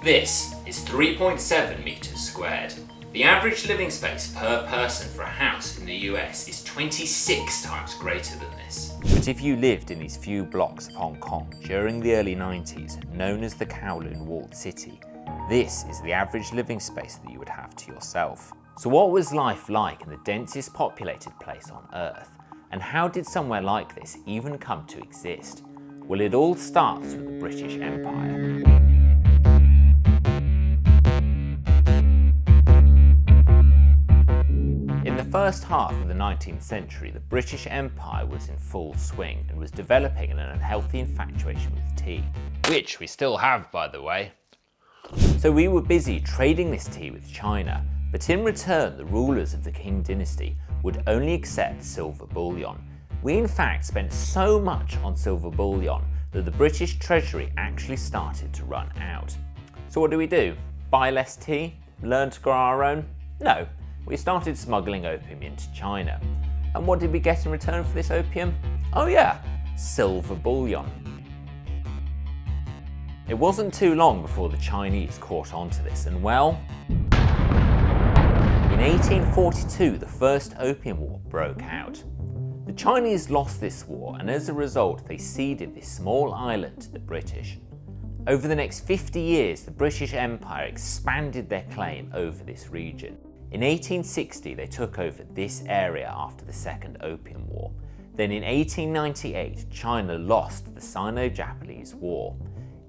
This is 3.7 meters squared. The average living space per person for a house in the US is 26 times greater than this. But if you lived in these few blocks of Hong Kong during the early 90s, known as the Kowloon walled city, this is the average living space that you would have to yourself. So what was life like in the densest populated place on Earth? And how did somewhere like this even come to exist? Well, it all starts with the British Empire. In the first half of the 19th century, the British Empire was in full swing and was developing an unhealthy infatuation with tea, which we still have, by the way. So we were busy trading this tea with China, but in return the rulers of the Qing dynasty would only accept silver bullion. We in fact spent so much on silver bullion that the British treasury actually started to run out. So what do? Buy less tea? Learn to grow our own? No. We started smuggling opium into China. And what did we get in return for this opium? Oh yeah, silver bullion. It wasn't too long before the Chinese caught on to this, and well, in 1842 the First Opium War broke out. The Chinese lost this war, and as a result they ceded this small island to the British. Over the next 50 years the British Empire expanded their claim over this region. In 1860 they took over this area after the Second Opium War. Then in 1898 China lost the Sino-Japanese War.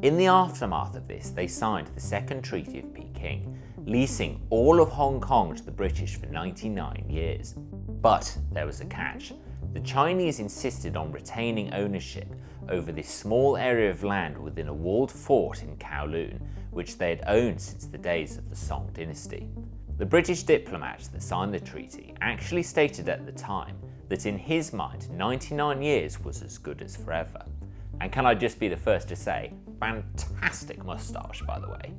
In the aftermath of this they signed the Second Treaty of Peking, leasing all of Hong Kong to the British for 99 years. But there was a catch. The Chinese insisted on retaining ownership over this small area of land within a walled fort in Kowloon, which they had owned since the days of the Song dynasty. The British diplomat that signed the treaty actually stated at the time that in his mind 99 years was as good as forever. And can I just be the first to say, fantastic moustache, by the way.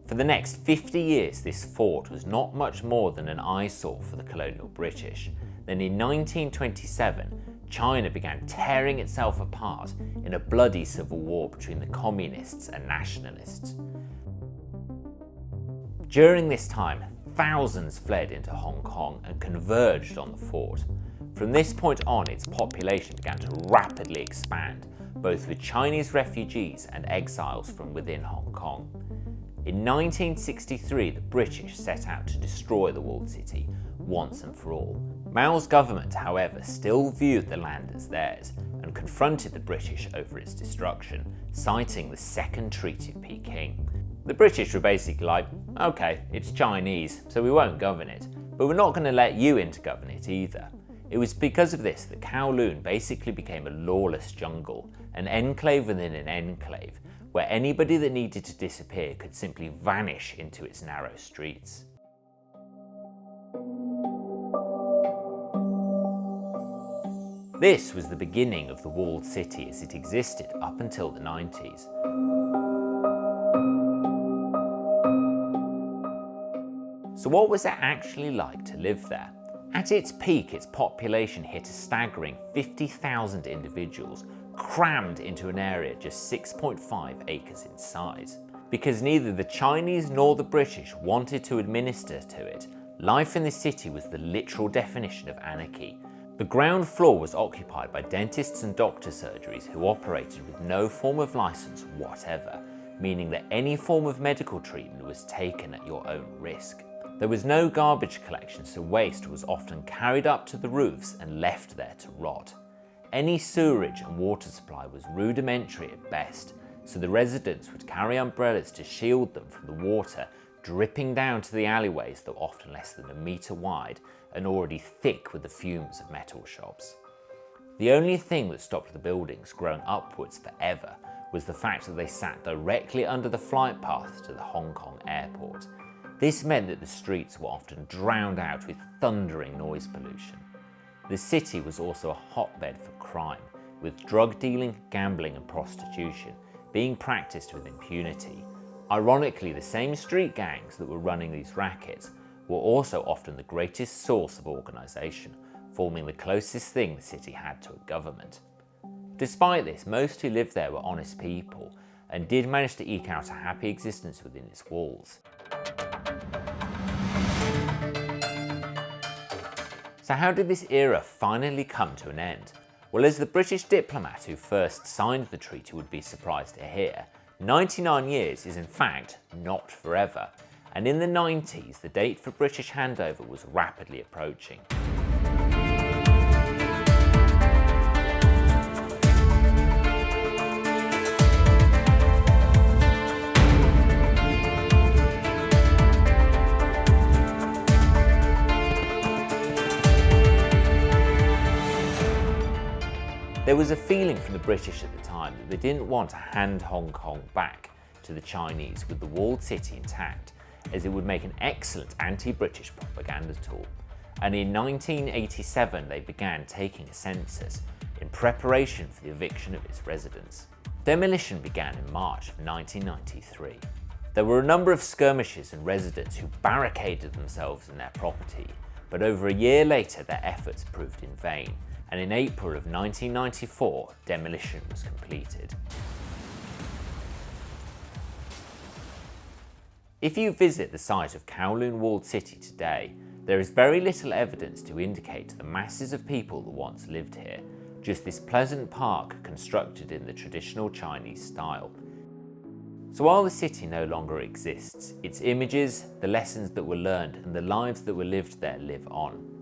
For the next 50 years this fort was not much more than an eyesore for the colonial British. Then in 1927 China began tearing itself apart in a bloody civil war between the communists and nationalists. During this time thousands fled into Hong Kong and converged on the fort. From this point on its population began to rapidly expand, both with Chinese refugees and exiles from within Hong Kong. In 1963 the British set out to destroy the walled city once and for all. Mao's government, however, still viewed the land as theirs and confronted the British over its destruction, citing the Second Treaty of Peking. The British were basically like, okay, it's Chinese, so we won't govern it, but we're not going to let you in to govern it either. It was because of this that Kowloon basically became a lawless jungle, an enclave within an enclave, where anybody that needed to disappear could simply vanish into its narrow streets. This was the beginning of the walled city as it existed up until the 90s. So what was it actually like to live there? At its peak, its population hit a staggering 50,000 individuals, crammed into an area just 6.5 acres in size. Because neither the Chinese nor the British wanted to administer to it, life in the city was the literal definition of anarchy. The ground floor was occupied by dentists and doctor surgeries who operated with no form of license whatever, meaning that any form of medical treatment was taken at your own risk. There was no garbage collection, so waste was often carried up to the roofs and left there to rot. Any sewerage and water supply was rudimentary at best, so the residents would carry umbrellas to shield them from the water dripping down to the alleyways that were often less than a metre wide and already thick with the fumes of metal shops. The only thing that stopped the buildings growing upwards forever was the fact that they sat directly under the flight path to the Hong Kong airport. This meant that the streets were often drowned out with thundering noise pollution. The city was also a hotbed for crime, with drug dealing, gambling and prostitution being practiced with impunity. Ironically, the same street gangs that were running these rackets were also often the greatest source of organisation, forming the closest thing the city had to a government. Despite this, most who lived there were honest people, and did manage to eke out a happy existence within its walls. So how did this era finally come to an end? Well, as the British diplomat who first signed the treaty would be surprised to hear, 99 years is in fact not forever, and in the 90s the date for British handover was rapidly approaching. There was a feeling from the British at the time that they didn't want to hand Hong Kong back to the Chinese with the walled city intact, as it would make an excellent anti-British propaganda tool. And in 1987 they began taking a census in preparation for the eviction of its residents. Demolition began in March of 1993. There were a number of skirmishes and residents who barricaded themselves in their property, but over a year later their efforts proved in vain, and in April of 1994, demolition was completed. If you visit the site of Kowloon Walled City today, there is very little evidence to indicate the masses of people that once lived here, just this pleasant park constructed in the traditional Chinese style. So while the city no longer exists, its images, the lessons that were learned, and the lives that were lived there live on.